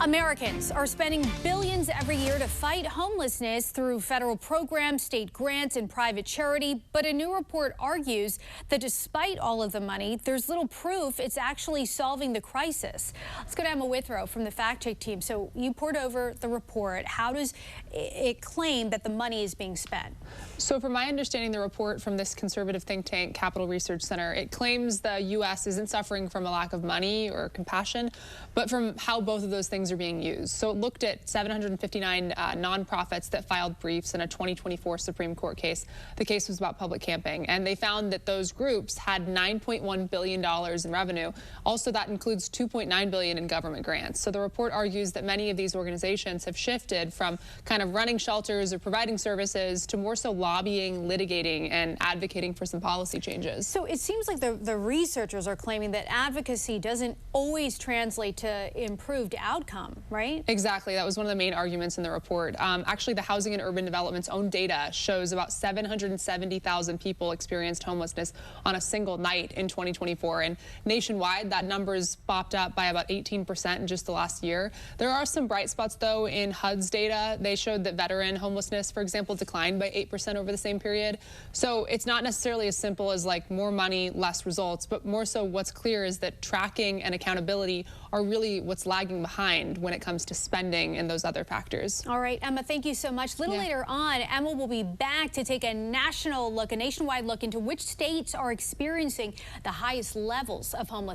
Americans are spending billions every year to fight homelessness through federal programs, state grants, and private charity. But a new report argues that despite all of the money, there's little proof it's actually solving the crisis. Let's go to Emma Withrow from the fact check team. So you poured over the report. How does it claim that the money is being spent? So from my understanding, the report from this conservative think tank, Capital Research Center, it claims the U.S. isn't suffering from a lack of money or compassion, but from how both of those things are being used. So it looked at 759 nonprofits that filed briefs in a 2024 Supreme Court case. The case was about public camping, and they found that those groups had $9.1 billion in revenue. Also, that includes $2.9 billion in government grants. So the report argues that many of these organizations have shifted from kind of running shelters or providing services to more so lobbying, litigating, and advocating for some policy changes. So it seems like the researchers are claiming that advocacy doesn't always translate to improved outcome, right? Exactly. That was one of the main arguments in the report. Actually, the Housing and Urban Development's own data shows about 770,000 people experienced homelessness on a single night in 2024. And nationwide, that number's bopped up by about 18% in just the last year. There are some bright spots, though, in HUD's data. They showed that veteran homelessness, for example, declined by 8% over the same period. So it's not necessarily as simple as like more money, less results, but more so what's clear is that tracking and accountability are really what's lagging behind when it comes to spending and those other factors. All right, Emma, thank you so much. Later on, Emma will be back to take a nationwide look into which states are experiencing the highest levels of homelessness.